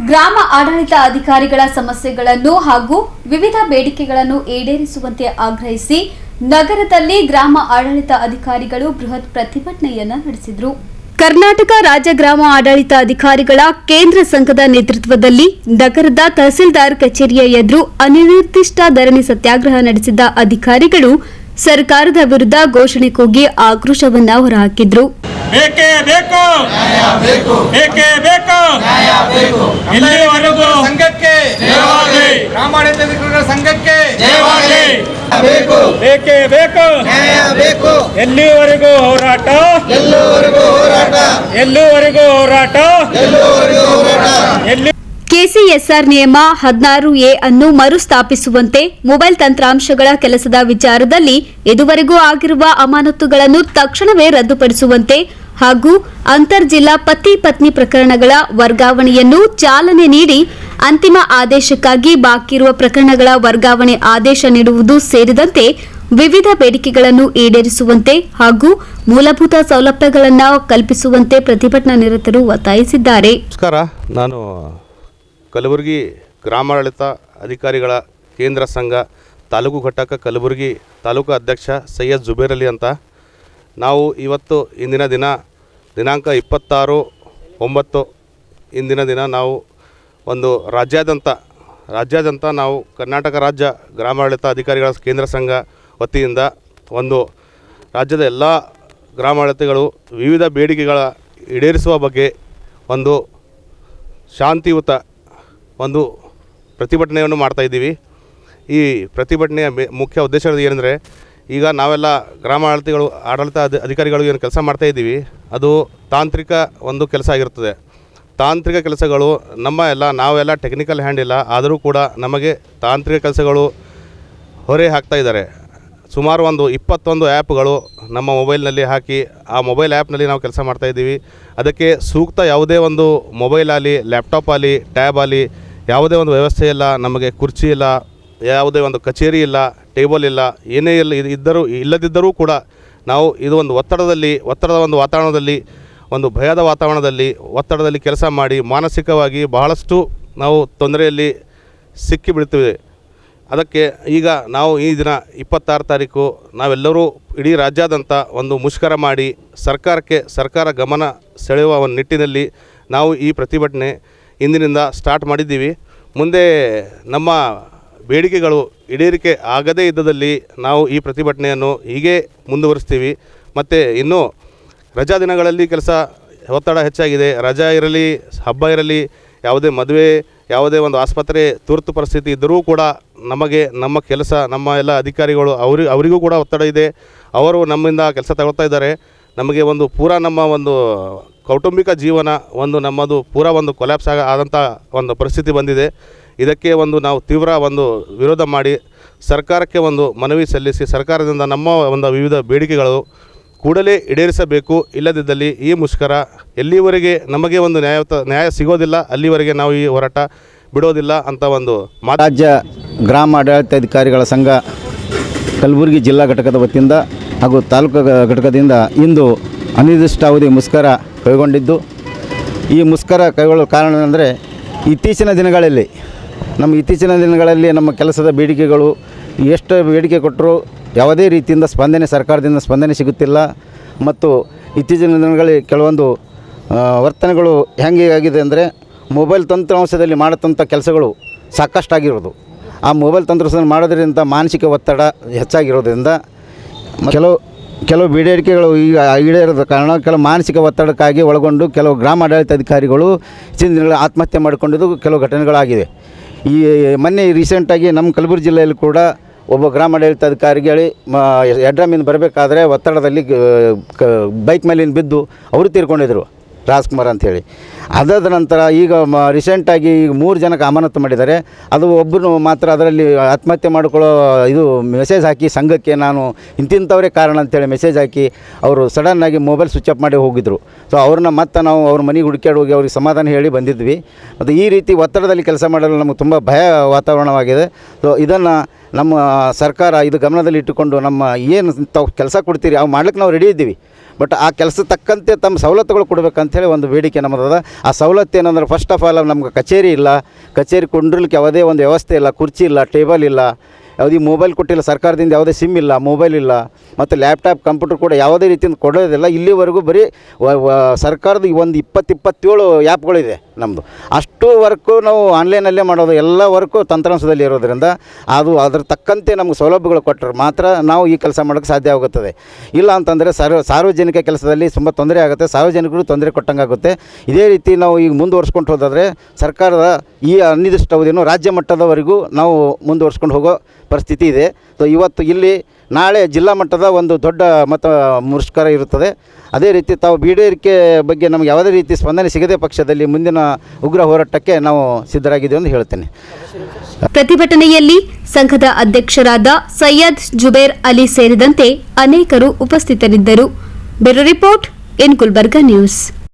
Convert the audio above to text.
ಗ್ರಾಮ ಆಡಳಿತ ಅಧಿಕಾರಿಗಳ ಸಮಸ್ಯೆಗಳನ್ನು ಹಾಗೂ ವಿವಿಧ ಬೇಡಿಕೆಗಳನ್ನು ಈಡೇರಿಸುವಂತೆ ಆಗ್ರಹಿಸಿ ನಗರದಲ್ಲಿ ಗ್ರಾಮ ಆಡಳಿತ ಅಧಿಕಾರಿಗಳು ಬೃಹತ್ ಪ್ರತಿಭಟನೆಯನ್ನು ನಡೆಸಿದರು. ಕರ್ನಾಟಕ ರಾಜ್ಯ ಗ್ರಾಮ ಆಡಳಿತ ಅಧಿಕಾರಿಗಳ ಕೇಂದ್ರ ಸಂಘದ ನೇತೃತ್ವದಲ್ಲಿ ನಗರದ ತಹಸೀಲ್ದಾರ್ ಕಚೇರಿಯ ಎದುರು ಅನಿರ್ದಿಷ್ಟ ಧರಣಿ ಸತ್ಯಾಗ್ರಹ ನಡೆಸಿದ್ದ ಅಧಿಕಾರಿಗಳು ಸರ್ಕಾರದ ವಿರುದ್ಧ ಘೋಷಣೆ ಕೂಗಿ ಆಕ್ರೋಶವನ್ನ ಹೊರಹಾಕಿದ್ರು. ಬೇಕೇ ಬೇಕು, ಬೇಕೇ ಬೇಕು, ಇಲ್ಲಿವರೆಗೂ ಸಂಘಕ್ಕೆ ಜಯವಾಗಲಿ, ಗ್ರಾಮಾಡಳಿತ ಸಂಘಕ್ಕೆ ಜಯವಾಗಲಿ, ಬೇಕೇ ಬೇಕು, ಎಲ್ಲಿವರೆಗೂ ಹೋರಾಟ, ಎಲ್ಲಿವರೆಗೂ ಹೋರಾಟ. ಕೆಸಿಎಸ್ಆರ್ ನಿಯಮ 16A ಅನ್ನು ಮರುಸ್ಥಾಪಿಸುವಂತೆ ಮೊಬೈಲ್ ತಂತ್ರಾಂಶಗಳ ಕೆಲಸದ ವಿಚಾರದಲ್ಲಿ ಇದುವರೆಗೂ ಆಗಿರುವ ಅಮಾನತುಗಳನ್ನು ತಕ್ಷಣವೇ ರದ್ದುಪಡಿಸುವಂತೆ ಹಾಗೂ ಅಂತರ್ಜಿಲ್ಲಾ ಪತಿ ಪತ್ನಿ ಪ್ರಕರಣಗಳ ವರ್ಗಾವಣೆಯನ್ನು ಚಾಲನೆ ನೀಡಿ ಅಂತಿಮ ಆದೇಶಕ್ಕಾಗಿ ಬಾಕಿ ಇರುವ ಪ್ರಕರಣಗಳ ವರ್ಗಾವಣೆ ಆದೇಶ ನೀಡುವುದು ಸೇರಿದಂತೆ ವಿವಿಧ ಬೇಡಿಕೆಗಳನ್ನು ಈಡೇರಿಸುವಂತೆ ಹಾಗೂ ಮೂಲಭೂತ ಸೌಲಭ್ಯಗಳನ್ನು ಕಲ್ಪಿಸುವಂತೆ ಪ್ರತಿಭಟನಾ ನಿರತರು ಒತ್ತಾಯಿಸಿದ್ದಾರೆ. ನಮಸ್ಕಾರ, ನಾನು ಕಲಬುರಗಿ ಗ್ರಾಮಾಡಳಿತ ಅಧಿಕಾರಿಗಳ ಕೇಂದ್ರ ಸಂಘ ತಾಲೂಕು ಘಟಕ ಕಲಬುರಗಿ ತಾಲೂಕು ಅಧ್ಯಕ್ಷ ಸೈಯದ್ ಜುಬೇರ್ ಅಲಿ ಅಂತ. ನಾವು ಇವತ್ತು ಇಂದಿನ ದಿನಾಂಕ 26/9 ಇಂದಿನ ದಿನ ನಾವು ಒಂದು ರಾಜ್ಯಾದ್ಯಂತ ನಾವು ಕರ್ನಾಟಕ ರಾಜ್ಯ ಗ್ರಾಮಾಡಳಿತ ಅಧಿಕಾರಿಗಳ ಕೇಂದ್ರ ಸಂಘ ವತಿಯಿಂದ ಒಂದು ರಾಜ್ಯದ ಎಲ್ಲ ಗ್ರಾಮಾಡಳಿತಗಳು ವಿವಿಧ ಬೇಡಿಕೆಗಳ ಈಡೇರಿಸುವ ಬಗ್ಗೆ ಒಂದು ಶಾಂತಿಯುತ ಒಂದು ಪ್ರತಿಭಟನೆಯನ್ನು ಮಾಡ್ತಾಯಿದ್ದೀವಿ. ಈ ಪ್ರತಿಭಟನೆಯ ಮುಖ್ಯ ಉದ್ದೇಶ ಏನೆಂದರೆ, ಈಗ ನಾವೆಲ್ಲ ಆಡಳಿತ ಅಧಿಕಾರಿಗಳು ಏನು ಕೆಲಸ ಮಾಡ್ತಾಯಿದ್ದೀವಿ ಅದು ತಾಂತ್ರಿಕ ಒಂದು ಕೆಲಸ ಆಗಿರ್ತದೆ. ತಾಂತ್ರಿಕ ಕೆಲಸಗಳು ನಾವೆಲ್ಲ ಟೆಕ್ನಿಕಲ್ ಹ್ಯಾಂಡ್ ಇಲ್ಲ, ಆದರೂ ಕೂಡ ನಮಗೆ ತಾಂತ್ರಿಕ ಕೆಲಸಗಳು ಹೊರೆ ಹಾಕ್ತಾ ಇದ್ದಾರೆ. ಸುಮಾರು 21 ಆ್ಯಪ್ಗಳು ನಮ್ಮ ಮೊಬೈಲ್ನಲ್ಲಿ ಹಾಕಿ ಆ ಮೊಬೈಲ್ ಆ್ಯಪ್ನಲ್ಲಿ ನಾವು ಕೆಲಸ ಮಾಡ್ತಾಯಿದ್ದೀವಿ. ಅದಕ್ಕೆ ಸೂಕ್ತ ಯಾವುದೇ ಒಂದು ಮೊಬೈಲ್ ಆಗಲಿ, ಲ್ಯಾಪ್ಟಾಪ್ ಆಗಲಿ, ಟ್ಯಾಬ್ ಆಗಲಿ ಯಾವುದೇ ಒಂದು ವ್ಯವಸ್ಥೆ ಇಲ್ಲ. ನಮಗೆ ಕುರ್ಚಿ ಇಲ್ಲ, ಯಾವುದೇ ಒಂದು ಕಚೇರಿ ಇಲ್ಲ, ಟೇಬಲ್ ಇಲ್ಲ, ಏನೇ ಇಲ್ಲದಿದ್ದರೂ ಕೂಡ ನಾವು ಇದು ಒಂದು ಒತ್ತಡದ ಒಂದು ವಾತಾವರಣದಲ್ಲಿ, ಒಂದು ಭಯದ ಒತ್ತಡದಲ್ಲಿ ಕೆಲಸ ಮಾಡಿ ಮಾನಸಿಕವಾಗಿ ಬಹಳಷ್ಟು ನಾವು ತೊಂದರೆಯಲ್ಲಿ ಸಿಕ್ಕಿಬಿಡ್ತೀವಿ. ಅದಕ್ಕೆ ಈಗ ನಾವು ಈ ದಿನ 26 ತಾರೀಕು ನಾವೆಲ್ಲರೂ ಇಡೀ ರಾಜ್ಯಾದ್ಯಂತ ಒಂದು ಮುಷ್ಕರ ಮಾಡಿ ಸರ್ಕಾರ ಗಮನ ಸೆಳೆಯುವ ಒಂದು ನಿಟ್ಟಿನಲ್ಲಿ ನಾವು ಈ ಪ್ರತಿಭಟನೆ ಇಂದಿನಿಂದ ಸ್ಟಾರ್ಟ್ ಮಾಡಿದ್ದೀವಿ. ಮುಂದೆ ನಮ್ಮ ಬೇಡಿಕೆಗಳು ಈಡೇರಿಕೆ ಆಗದೇ ಇದ್ದಲ್ಲಿ ನಾವು ಈ ಪ್ರತಿಭಟನೆಯನ್ನು ಹೀಗೆ ಮುಂದುವರಿಸ್ತೀವಿ. ಮತ್ತು ಇನ್ನೂ ರಜಾ ದಿನಗಳಲ್ಲಿ ಒತ್ತಡ ಹೆಚ್ಚಾಗಿದೆ. ರಜಾ ಇರಲಿ, ಹಬ್ಬ ಇರಲಿ, ಯಾವುದೇ ಮದುವೆ, ಯಾವುದೇ ಒಂದು ಆಸ್ಪತ್ರೆ ತುರ್ತು ಪರಿಸ್ಥಿತಿ ಇದ್ದರೂ ಕೂಡ ನಮ್ಮ ಕೆಲಸ, ನಮ್ಮ ಎಲ್ಲ ಅಧಿಕಾರಿಗಳು ಅವರಿಗೂ ಕೂಡ ಒತ್ತಡ ಇದೆ. ಅವರು ನಮ್ಮಿಂದ ಕೆಲಸ ತಗೊಳ್ತಾ ಇದ್ದಾರೆ. ನಮಗೆ ಒಂದು ಪೂರಾ ನಮ್ಮ ಒಂದು ಕೌಟುಂಬಿಕ ಜೀವನ ನಮ್ಮದು ಪೂರಾ ಒಂದು ಕೊಲ್ಯಾಪ್ಸ್ ಆದಂಥ ಒಂದು ಪರಿಸ್ಥಿತಿ ಬಂದಿದೆ. ಇದಕ್ಕೆ ನಾವು ತೀವ್ರ ವಿರೋಧ ಮಾಡಿ ಸರ್ಕಾರಕ್ಕೆ ಮನವಿ ಸಲ್ಲಿಸಿ ಸರ್ಕಾರದಿಂದ ನಮ್ಮ ವಿವಿಧ ಬೇಡಿಕೆಗಳು ಕೂಡಲೇ ಈಡೇರಿಸಬೇಕು. ಇಲ್ಲದಿದ್ದಲ್ಲಿ ಈ ಮುಷ್ಕರ ಎಲ್ಲಿವರೆಗೆ ನಮಗೆ ನ್ಯಾಯ ಸಿಗೋದಿಲ್ಲ ಅಲ್ಲಿವರೆಗೆ ನಾವು ಈ ಹೋರಾಟ ಬಿಡೋದಿಲ್ಲ ಅಂತ ರಾಜ್ಯ ಗ್ರಾಮ ಆಡಳಿತಾಧಿಕಾರಿಗಳ ಸಂಘ ಕಲಬುರಗಿ ಜಿಲ್ಲಾ ಘಟಕದ ವತಿಯಿಂದ ಹಾಗೂ ತಾಲೂಕು ಘಟಕದಿಂದ ಇಂದು ಅನಿರ್ದಿಷ್ಟಾವಧಿ ಮುಷ್ಕರ ಕೈಗೊಂಡಿದ್ದು, ಈ ಮುಷ್ಕರ ಕೈಗೊಳ್ಳಲು ಕಾರಣ ಅಂದರೆ ಇತ್ತೀಚಿನ ದಿನಗಳಲ್ಲಿ ನಮ್ಮ ಕೆಲಸದ ಬೇಡಿಕೆಗಳು ಎಷ್ಟು ಬೇಡಿಕೆ ಕೊಟ್ಟರೂ ಯಾವುದೇ ರೀತಿಯಿಂದ ಸರ್ಕಾರದಿಂದ ಸ್ಪಂದನೆ ಸಿಗುತ್ತಿಲ್ಲ. ಮತ್ತು ಇತ್ತೀಚಿನ ದಿನಗಳಲ್ಲಿ ಕೆಲವೊಂದು ವರ್ತನೆಗಳು ಹೆಂಗೆ ಆಗಿದೆ ಅಂದರೆ, ಮೊಬೈಲ್ ತಂತ್ರಾಂಶದಲ್ಲಿ ಮಾಡತಂಥ ಕೆಲಸಗಳು ಸಾಕಷ್ಟಾಗಿರೋದು. ಆ ಮೊಬೈಲ್ ತಂತ್ರಾಂಶದಲ್ಲಿ ಮಾಡೋದ್ರಿಂದ ಮಾನಸಿಕ ಒತ್ತಡ ಹೆಚ್ಚಾಗಿರೋದ್ರಿಂದ ಕೆಲವು ಬೇಡಿಕೆಗಳು ಈಗ ಈಡೇರದ ಕಾರಣ ಕೆಲವು ಮಾನಸಿಕ ಒತ್ತಡಕ್ಕಾಗಿ ಒಳಗೊಂಡು ಕೆಲವು ಗ್ರಾಮ ಆಡಳಿತಾಧಿಕಾರಿಗಳು ಇತ್ತೀಚಿನ ದಿನಗಳಲ್ಲಿ ಆತ್ಮಹತ್ಯೆ ಮಾಡಿಕೊಂಡಿದ್ದು ಕೆಲವು ಘಟನೆಗಳಾಗಿವೆ. ಈ ಮೊನ್ನೆ ರೀಸೆಂಟಾಗಿ ನಮ್ಮ ಕಲಬುರಗಿ ಜಿಲ್ಲೆಯಲ್ಲಿ ಕೂಡ ಒಬ್ಬ ಗ್ರಾಮ ಆಡಳಿತಾಧಿಕಾರಿಗೆ ಯಡ್ರಾಮಿಂದ ಬರಬೇಕಾದ್ರೆ ಒತ್ತಡದಲ್ಲಿ ಬೈಕ್ ಮೇಲಿಂದ ಬಿದ್ದು ಅವರು ತೀರ್ಕೊಂಡಿದ್ದರು, ರಾಜ್ಕುಮಾರ್ ಅಂಥೇಳಿ. ಅದಾದ ನಂತರ ಈಗ ರೀಸೆಂಟಾಗಿ 3 ಜನಕ್ಕೆ ಅಮಾನತು ಮಾಡಿದ್ದಾರೆ. ಅದು ಒಬ್ಬರು ಮಾತ್ರ ಅದರಲ್ಲಿ ಆತ್ಮಹತ್ಯೆ ಮಾಡಿಕೊಳ್ಳೋ ಮೆಸೇಜ್ ಹಾಕಿ ಸಂಘಕ್ಕೆ ನಾನು ಇಂತಿಂಥವರೇ ಕಾರಣ ಅಂತೇಳಿ ಮೆಸೇಜ್ ಹಾಕಿ ಅವರು ಸಡನ್ನಾಗಿ ಮೊಬೈಲ್ ಸ್ವಿಚ್ ಆಫ್ ಮಾಡಿ ಹೋಗಿದ್ದರು. ಸೊ ಅವ್ರನ್ನ ನಾವು ಅವ್ರ ಮನೆಗೆ ಹುಡುಕ್ಯಾಡಿ ಹೋಗಿ ಅವ್ರಿಗೆ ಸಮಾಧಾನ ಹೇಳಿ ಬಂದಿದ್ವಿ. ಮತ್ತು ಈ ರೀತಿ ಒತ್ತಡದಲ್ಲಿ ಕೆಲಸ ಮಾಡಲು ನಮಗೆ ತುಂಬ ಭಯ ವಾತಾವರಣವಾಗಿದೆ. ಸೊ ಇದನ್ನು ನಮ್ಮ ಸರ್ಕಾರ ಇದು ಗಮನದಲ್ಲಿ ಇಟ್ಟುಕೊಂಡು ಏನು ತಾವು ಕೆಲಸ ಕೊಡ್ತೀರಿ ಅವು ಮಾಡ್ಲಿಕ್ಕೆ ನಾವು ರೆಡಿ ಇದ್ದೀವಿ. ಬಟ್ ಆ ಕೆಲಸ ತಕ್ಕಂತೆ ತಮ್ಮ ಸವಲತ್ತುಗಳು ಕೊಡಬೇಕಂತೇಳಿ ಒಂದು ಬೇಡಿಕೆ ನಮ್ಮದದ. ಆ ಸವಲತ್ತು ಏನಂದ್ರೆ ಫಸ್ಟ್ ಆಫ್ ಆಲ್ ನಮ್ಗೆ ಕಚೇರಿ ಇಲ್ಲ, ಕಚೇರಿ ಕುಂಡ್ರಲಿಕ್ಕೆ ಯಾವುದೇ ಒಂದು ವ್ಯವಸ್ಥೆ ಇಲ್ಲ, ಕುರ್ಚಿ ಇಲ್ಲ, ಟೇಬಲ್ ಇಲ್ಲ, ಯಾವುದೇ ಮೊಬೈಲ್ ಕೊಟ್ಟಿಲ್ಲ, ಸರ್ಕಾರದಿಂದ ಯಾವುದೇ ಸಿಮ್ ಇಲ್ಲ, ಮೊಬೈಲ್ ಇಲ್ಲ, ಮತ್ತು ಲ್ಯಾಪ್ಟಾಪ್ ಕಂಪ್ಯೂಟರ್ ಕೂಡ ಯಾವುದೇ ರೀತಿಯಿಂದ ಕೊಡೋದಿಲ್ಲ. ಇಲ್ಲಿವರೆಗೂ ಬರೀ ಸರ್ಕಾರದ ಒಂದು 27 ಆ್ಯಪ್ಗಳಿದೆ ನಮ್ಮದು. ಅಷ್ಟು ವರ್ಕು ನಾವು ಆನ್ಲೈನಲ್ಲೇ ಮಾಡೋದು, ಎಲ್ಲ ವರ್ಕು ತಂತ್ರಾಂಶದಲ್ಲಿ ಇರೋದರಿಂದ ಅದ್ರ ತಕ್ಕಂತೆ ನಮ್ಗೆ ಸೌಲಭ್ಯಗಳು ಕೊಟ್ಟರೆ ಮಾತ್ರ ನಾವು ಈ ಕೆಲಸ ಮಾಡೋಕ್ಕೆ ಸಾಧ್ಯ ಆಗುತ್ತದೆ. ಇಲ್ಲ ಅಂತಂದರೆ ಸಾರ್ವಜನಿಕ ಕೆಲಸದಲ್ಲಿ ತುಂಬ ತೊಂದರೆ ಆಗುತ್ತೆ, ಸಾರ್ವಜನಿಕರು ತೊಂದರೆ ಕೊಟ್ಟಂಗಾಗುತ್ತೆ. ಇದೇ ರೀತಿ ನಾವು ಈಗ ಮುಂದುವರ್ಸ್ಕೊಂಡು ಹೋದಾದರೆ ಸರ್ಕಾರದ ಈ ಅನಿರ್ದಿಷ್ಟ ಅವಧಿಯನ್ನು ರಾಜ್ಯ ಮಟ್ಟದವರೆಗೂ ನಾವು ಮುಂದುವರ್ಸ್ಕೊಂಡು ಹೋಗೋ ಪರಿಸ್ಥಿತಿ ಇದೆ. ಸೊ ಇವತ್ತು ಇಲ್ಲಿ ನಾಳೆ ಜಿಲ್ಲಾ ಮಟ್ಟದ ಒಂದು ದೊಡ್ಡ ಮತ ಮುಷ್ಕರ ಇರುತ್ತದೆ. ಅದೇ ರೀತಿ ತಾವು ಬೇಡಿಕೆ ಬಗ್ಗೆ ನಮಗೆ ಯಾವುದೇ ರೀತಿ ಸ್ಪಂದನೆ ಸಿಗದೇ ಪಕ್ಷದಲ್ಲಿ ಮುಂದಿನ ಉಗ್ರ ಹೋರಾಟಕ್ಕೆ ನಾವು ಸಿದ್ಧರಾಗಿದ್ದೇವೆ ಎಂದು ಹೇಳ್ತೇನೆ. ಪ್ರತಿಭಟನೆಯಲ್ಲಿ ಸಂಘದ ಅಧ್ಯಕ್ಷರಾದ ಸೈಯದ್ ಜುಬೇರ್ ಅಲಿ ಸೇರಿದಂತೆ ಅನೇಕರು ಉಪಸ್ಥಿತರಿದ್ದರು. Bureau report in Gulbarga news.